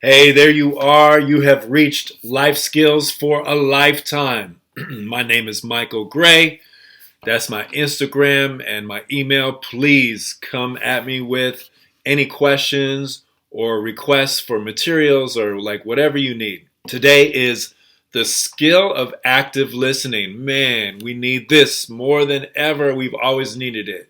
Hey, there you are. You have reached Life Skills for a Lifetime. My name is Michael Gray. That's my Instagram and my email. Please come at me with any questions or requests for materials or like whatever you need. Today is the skill of active listening. Man, we need this more than ever. We've always needed it.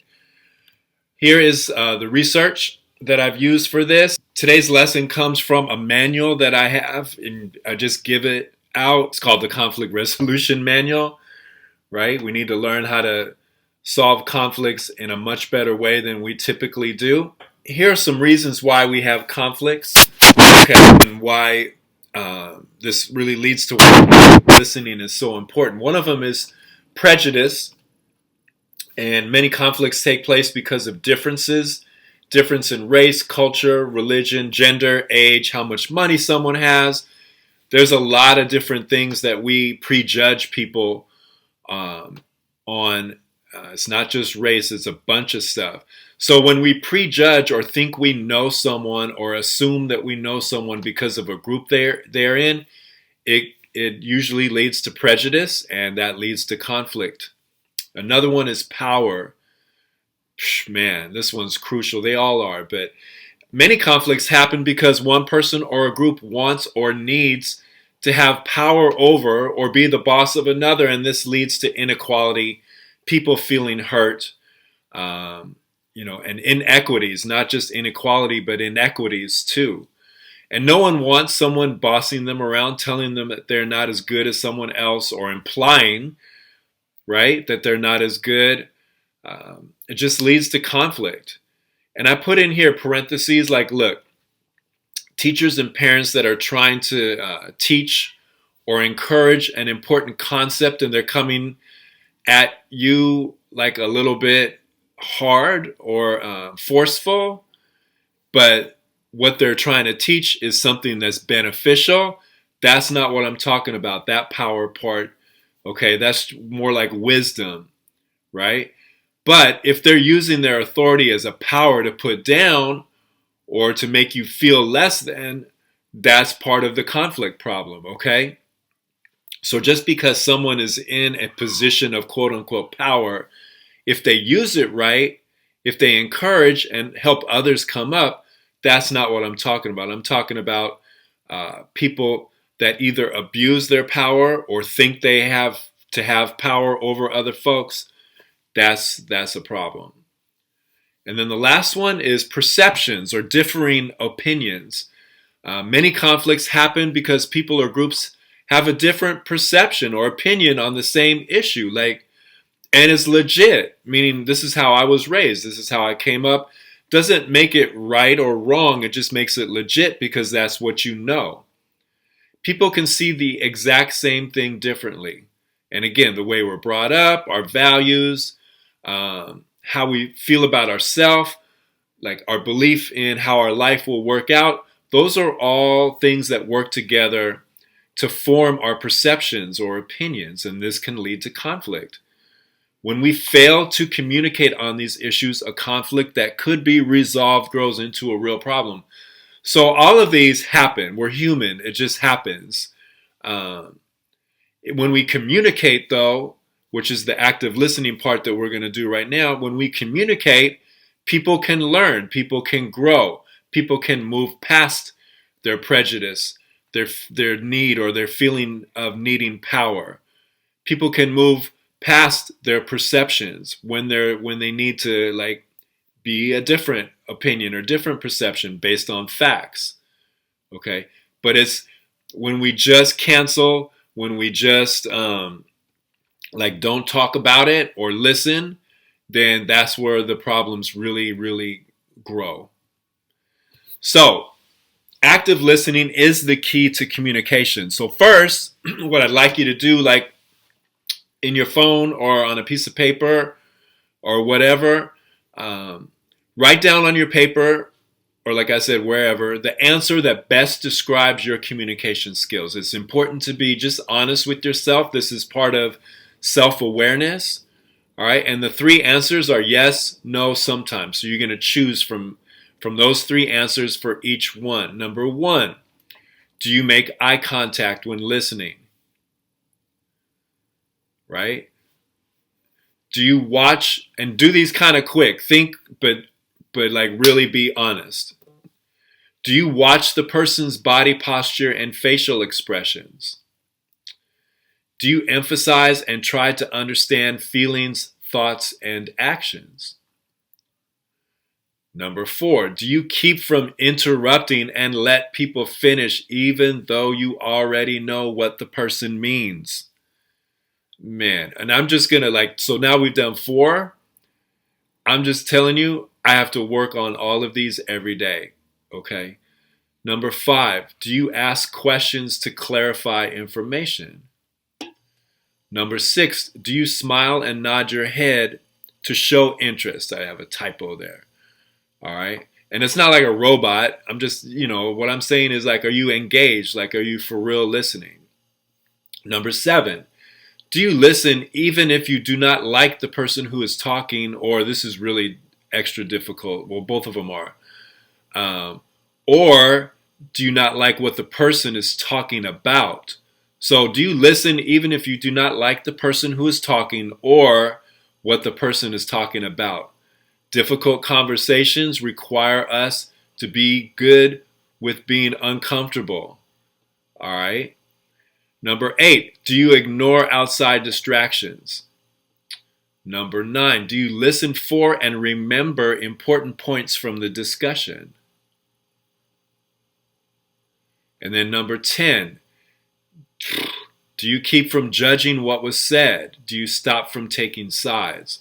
Here is the research that I've used for this. Today's lesson comes from a manual that I have, and I just give it out. It's called the Conflict Resolution Manual, right? We need to learn how to solve conflicts in a much better way than we typically do. Here are some reasons why we have conflicts, okay, and why this really leads to why listening is so important. One of them is prejudice, and many conflicts take place because of difference in race, culture, religion, gender, age, how much money someone has. There's a lot of different things that we prejudge people on. It's not just race, it's a bunch of stuff. So when we prejudge or think we know someone or assume that we know someone because of a group they're in, it usually leads to prejudice, and that leads to conflict. Another one is power. Man, this one's crucial. They all are, but many conflicts happen because one person or a group wants or needs to have power over or be the boss of another, and this leads to inequality, people feeling hurt, and inequities, not just inequality, but inequities too. And no one wants someone bossing them around, telling them that they're not as good as someone else, or implying, right, that they're not as good. It just leads to conflict. And I put in here parentheses like, look, teachers and parents that are trying to teach or encourage an important concept, and they're coming at you like a little bit hard or forceful, but what they're trying to teach is something that's beneficial. That's not what I'm talking about, that power part. Okay, that's more like wisdom, right? But if they're using their authority as a power to put down or to make you feel less than, that's part of the conflict problem, okay? So just because someone is in a position of quote unquote power, if they use it right, if they encourage and help others come up, that's not what I'm talking about. I'm talking about people that either abuse their power or think they have to have power over other folks. That's a problem. And then the last one is perceptions or differing opinions. Many conflicts happen because people or groups have a different perception or opinion on the same issue, and it's legit, meaning this is how I was raised, this is how I came up. Doesn't make it right or wrong, it just makes it legit because that's what you know. People can see the exact same thing differently. And again, the way we're brought up, our values, how we feel about ourselves, like our belief in how our life will work out, those are all things that work together to form our perceptions or opinions, and this can lead to conflict. When we fail to communicate on these issues, a conflict that could be resolved grows into a real problem. So all of these happen. We're human. It just happens. When we communicate, though, which is the active listening part that we're going to do right now, when we communicate, people can learn, people can grow, people can move past their prejudice, their need or their feeling of needing power. People can move past their perceptions when they need to be a different opinion or different perception based on facts. Okay, but it's when we just cancel, when we just don't talk about it or listen, then that's where the problems really, really grow. So, active listening is the key to communication. So first, what I'd like you to do, like in your phone or on a piece of paper or whatever, write down on your paper, or like I said, wherever, the answer that best describes your communication skills. It's important to be just honest with yourself. This is part of self-awareness. All right. And the three answers are yes, no, sometimes. So you're going to choose from those three answers for each one. Number one, Do you make eye contact when listening? Right? Do you watch and do these kind of quick? Think, but like really be honest. Do you watch the person's body posture and facial expressions? Do you emphasize and try to understand feelings, thoughts, and actions? Number 4, do you keep from interrupting and let people finish even though you already know what the person means? Man, and I'm just gonna so now we've done 4. I'm just telling you, I have to work on all of these every day, okay? Number 5, do you ask questions to clarify information? Number 6, do you smile and nod your head to show interest? I have a typo there, all right? And it's not like a robot. I'm just, what I'm saying is are you engaged? Are you for real listening? Number 7, do you listen even if you do not like the person who is talking, or this is really extra difficult? Well, both of them are. Or do you not like what the person is talking about? So do you listen even if you do not like the person who is talking or what the person is talking about? Difficult conversations require us to be good with being uncomfortable. All right? Number 8, do you ignore outside distractions? Number 9, do you listen for and remember important points from the discussion? And then number 10, do you keep from judging what was said? Do you stop from taking sides?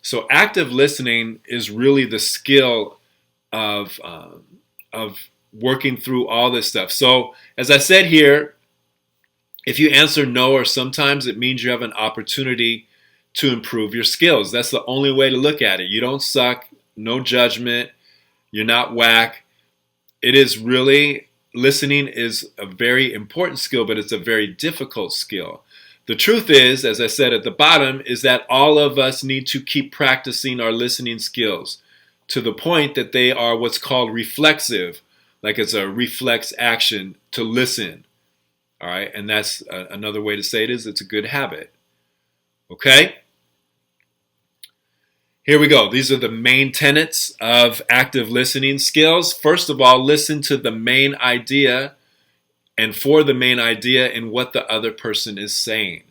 So active listening is really the skill of working through all this stuff. So as I said here, if you answer no or sometimes, it means you have an opportunity to improve your skills. That's the only way to look at it. You don't suck, no judgment, you're not whack. It is really, listening is a very important skill, but it's a very difficult skill. The truth is, as I said at the bottom, is that all of us need to keep practicing our listening skills to the point that they are what's called reflexive, like it's a reflex action to listen. All right, and that's another way to say it is it's a good habit. Okay? Here we go. These are the main tenets of active listening skills. First of all, listen to the main idea and for the main idea in what the other person is saying.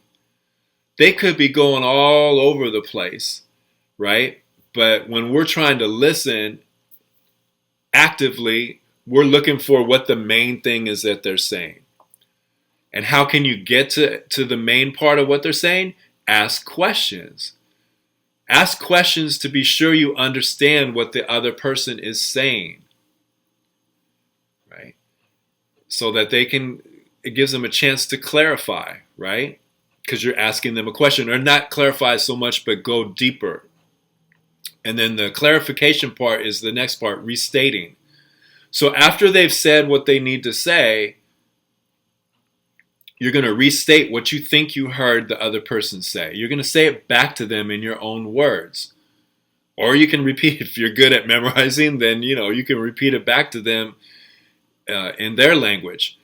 They could be going all over the place, right? But when we're trying to listen actively, we're looking for what the main thing is that they're saying. And how can you get to the main part of what they're saying? Ask questions. Ask questions to be sure you understand what the other person is saying, right? So that it gives them a chance to clarify, right? Because you're asking them a question, or not clarify so much, but go deeper. And then the clarification part is the next part, restating. So after they've said what they need to say, you're going to restate what you think you heard the other person say. You're going to say it back to them in your own words. Or you can repeat, if you're good at memorizing, then you can repeat it back to them in their language.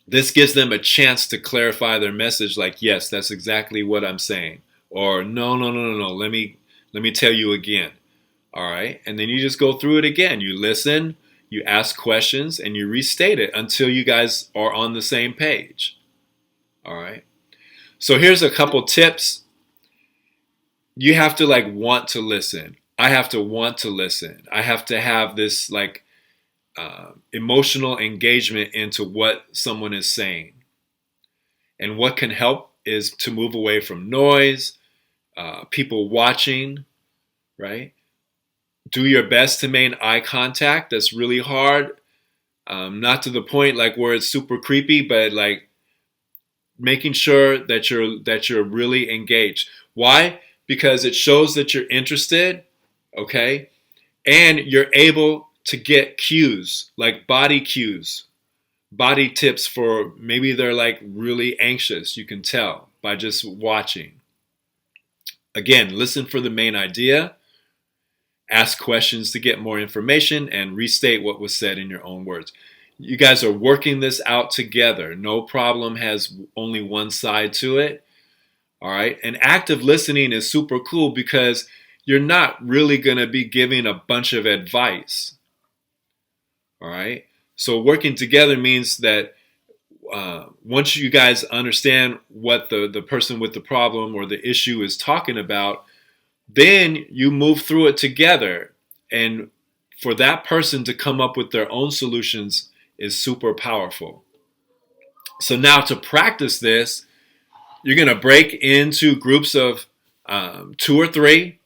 This gives them a chance to clarify their message, like, yes, that's exactly what I'm saying. Or no, let me tell you again. All right? And then you just go through it again. You listen, you ask questions, and you restate it until you guys are on the same page. All right? So here's a couple tips. You have to want to listen. I have to want to listen. I have to have this emotional engagement into what someone is saying. And what can help is to move away from noise, people watching, right? Do your best to maintain eye contact. That's really hard. Not to the point where it's super creepy, but making sure that you're really engaged. Why? Because it shows that you're interested, okay? And you're able to get cues, like body cues, body tips for maybe they're really anxious. You can tell by just watching. Again, listen for the main idea. ask questions to get more information, and restate what was said in your own words. You guys are working this out together. No problem has only one side to it. All right. And active listening is super cool because you're not really going to be giving a bunch of advice. All right. So working together means that once you guys understand what the person with the problem or the issue is talking about, then you move through it together. And for that person to come up with their own solutions is super powerful. So now to practice this, you're going to break into groups of 2 or 3,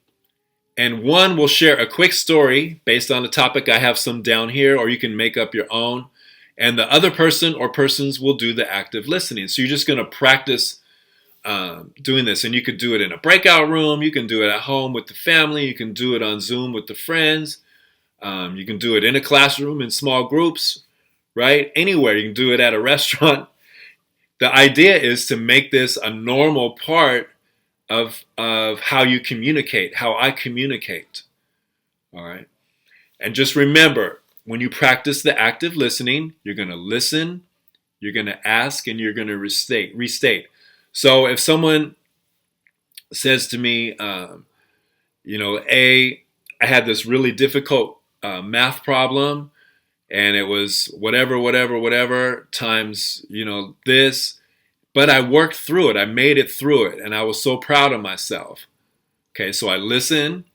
and one will share a quick story based on the topic. I have some down here, or you can make up your own. And the other person or persons will do the active listening. So you're just going to practice doing this. And you could do it in a breakout room. You can do it at home with the family. You can do it on Zoom with the friends. You can do it in a classroom in small groups, right? Anywhere. You can do it at a restaurant. The idea is to make this a normal part of how you communicate, how I communicate. All right. And just remember, when you practice the active listening, you're going to listen, you're going to ask, and you're going to restate. So if someone says to me, I had this really difficult math problem, and it was whatever times, this, but I worked through it. I made it through it, and I was so proud of myself. Okay, so I listen,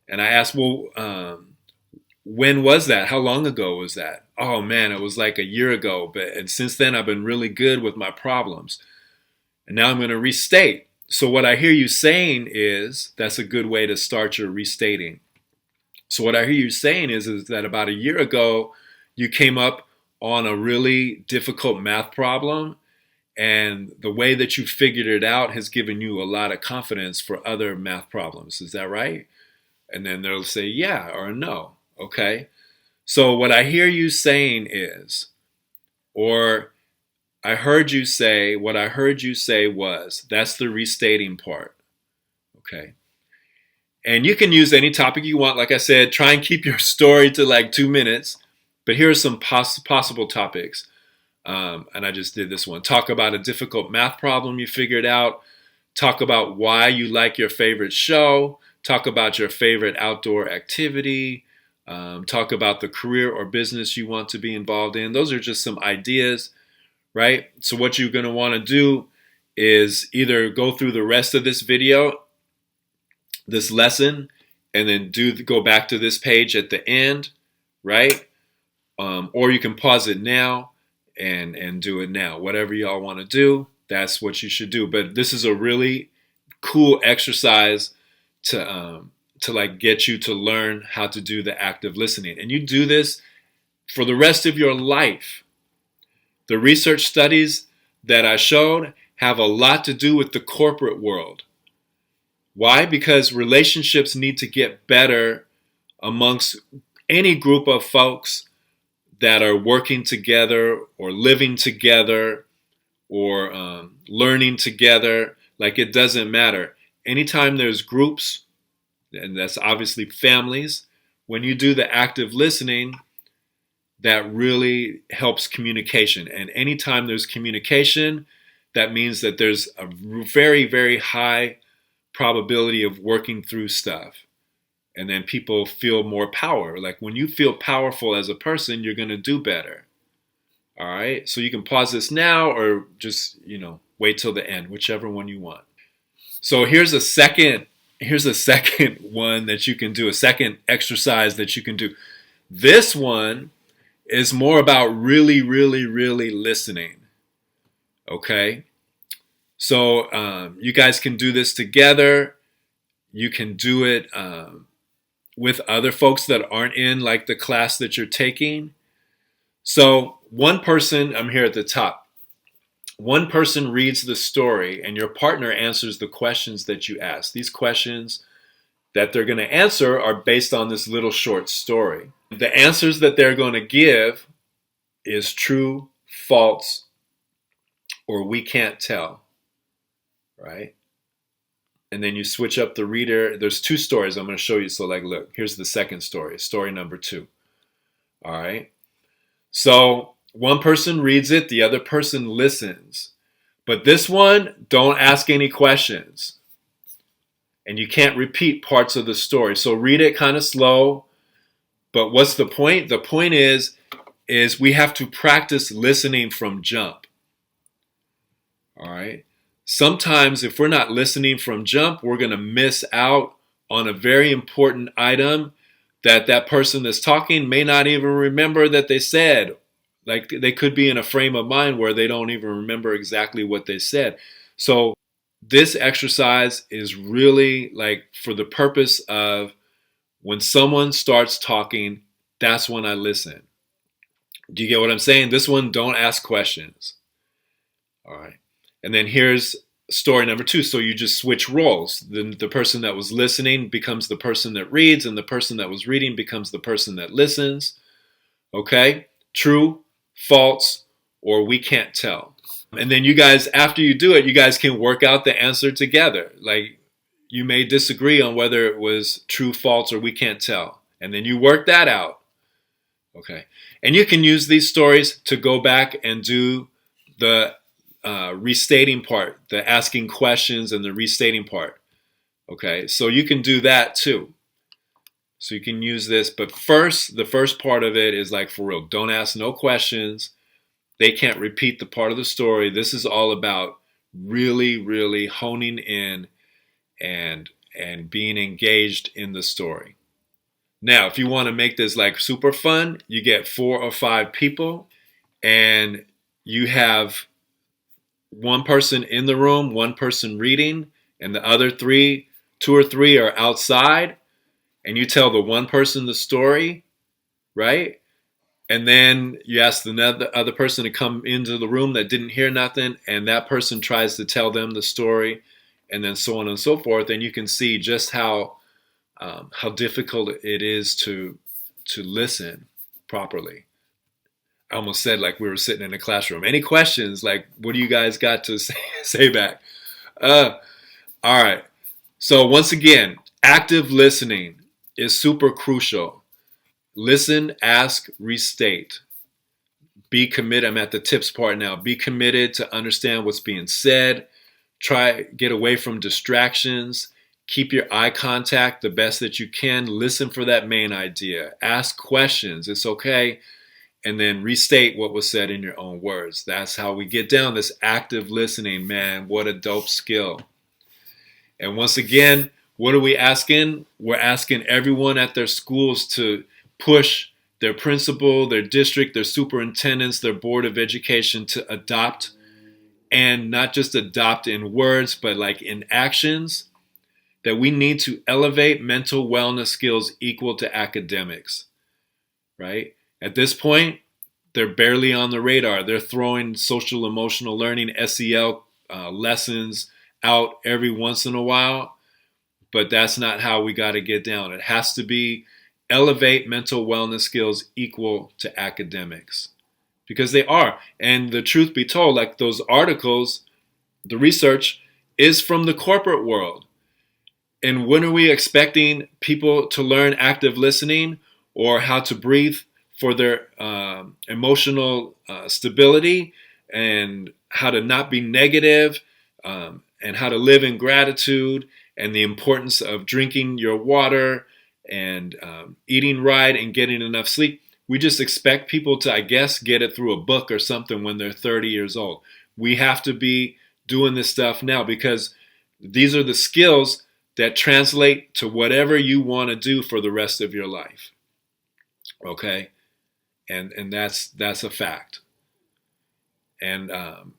and I ask, well, when was that? How long ago was that? Oh man, it was like a year ago, and since then I've been really good with my problems. And now I'm going to restate. So what I hear you saying is, that's a good way to start your restating. So what I hear you saying is that about a year ago, you came up on a really difficult math problem, and the way that you figured it out has given you a lot of confidence for other math problems. Is that right? And then they'll say yeah or no. Okay. So what I hear you saying is, or I heard you say, what I heard you say was, that's the restating part. Okay. And you can use any topic you want. Like I said, try and keep your story to like 2 minutes. But here are some possible topics. And I just did this one. Talk about a difficult math problem you figured out. Talk about why you like your favorite show. Talk about your favorite outdoor activity. Talk about the career or business you want to be involved in. Those are just some ideas, right? So what you're going to want to do is either go through the rest of this video, this lesson, and then go back to this page at the end, right? Or you can pause it now and do it now. Whatever y'all want to do, that's what you should do. But this is a really cool exercise to like get you to learn how to do the active listening. And you do this for the rest of your life. The research studies that I showed have a lot to do with the corporate world. Why? Because relationships need to get better amongst any group of folks that are working together or living together or learning together. Like, it doesn't matter. Anytime there's groups, and that's obviously families, when you do the active listening, that really helps communication. And anytime there's communication, that means that there's a very, very high probability of working through stuff. And then people feel more power. Like, when you feel powerful as a person, you're going to do better. All right. So you can pause this now or just, wait till the end, whichever one you want. So here's a second one that you can do, a second exercise that you can do. This one is more about really, really, really listening. Okay. So you guys can do this together. You can do it with other folks that aren't in like the class that you're taking. So one person, I'm here at the top. One person reads the story and your partner answers the questions that you ask. These questions that they're going to answer are based on this little short story. The answers that they're going to give is true, false, or we can't tell, right? and then you switch up the reader. There's two stories I'm going to show you. So like, look, here's the second story, story number 2. All right. So one person reads it, the other person listens. But this one, don't ask any questions. And you can't repeat parts of the story. So read it kind of slow. But what's the point? The point is we have to practice listening from jump. All right. Sometimes if we're not listening from jump, we're going to miss out on a very important item that person that's talking may not even remember that they said. Like they could be in a frame of mind where they don't even remember exactly what they said. So this exercise is really like for the purpose of when someone starts talking, that's when I listen. Do you get what I'm saying? This one, don't ask questions. All right. And then here's story number 2. So you just switch roles. The person that was listening becomes the person that reads, and the person that was reading becomes the person that listens. Okay? True, false, or we can't tell. And then you guys, after you do it, you guys can work out the answer together. Like you may disagree on whether it was true, false, or we can't tell. And then you work that out. Okay. And you can use these stories to go back and do the restating part, the asking questions and the restating part. Okay. So you can do that too. So you can use this. But first, the first part of it is like for real. Don't ask no questions. They can't repeat the part of the story. This is all about really, really honing in and being engaged in the story. Now, if you want to make this like super fun, you get 4 or 5 people and you have one person in the room, one person reading, and the other 2 or 3 are outside, and you tell the one person the story, right? And then you ask the other person to come into the room that didn't hear nothing, and that person tries to tell them the story, and then so on and so forth. And you can see just how difficult it is to listen properly. I almost said like we were sitting in a classroom. Any questions? Like, what do you guys got to say back? All right. So once again, active listening is super crucial. Listen, ask, restate. Be committed. I'm at the tips part now. Be committed to understand what's being said. Try get away from distractions. Keep your eye contact the best that you can. Listen for that main idea. Ask questions. It's okay. And then restate what was said in your own words. That's how we get down this active listening, man. What a dope skill. And once again, what are we asking? We're asking everyone at their schools to push their principal, their district, their superintendents, their board of education to adopt, and not just adopt in words, but like in actions, that we need to elevate mental wellness skills equal to academics, right? At this point, they're barely on the radar. They're throwing social emotional learning, SEL lessons out every once in a while, but that's not how we got to get down. It has to be elevate mental wellness skills equal to academics, because they are. And the truth be told, like those articles, the research is from the corporate world. And when are we expecting people to learn active listening or how to breathe for their emotional stability, and how to not be negative, and how to live in gratitude, and the importance of drinking your water and eating right and getting enough sleep? We just expect people to, I guess, get it through a book or something when they're 30 years old. We have to be doing this stuff now, because these are the skills that translate to whatever you want to do for the rest of your life. Okay? And that's a fact. And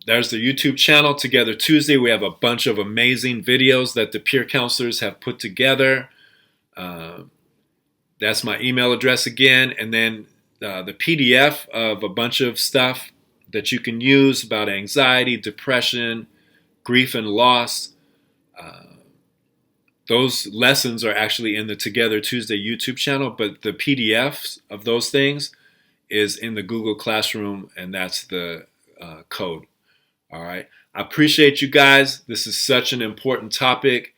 there's the YouTube channel, Together Tuesday. We have a bunch of amazing videos that the peer counselors have put together. That's my email address again. And then the PDF of a bunch of stuff that you can use about anxiety, depression, grief and loss. Those lessons are actually in the Together Tuesday YouTube channel, but the PDFs of those things is in the Google Classroom, and that's the code. All right. I appreciate you guys. This is such an important topic.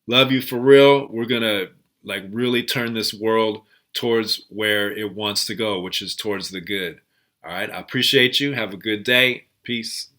Love you for real. We're going to like really turn this world towards where it wants to go, which is towards the good. All right. I appreciate you. Have a good day. Peace.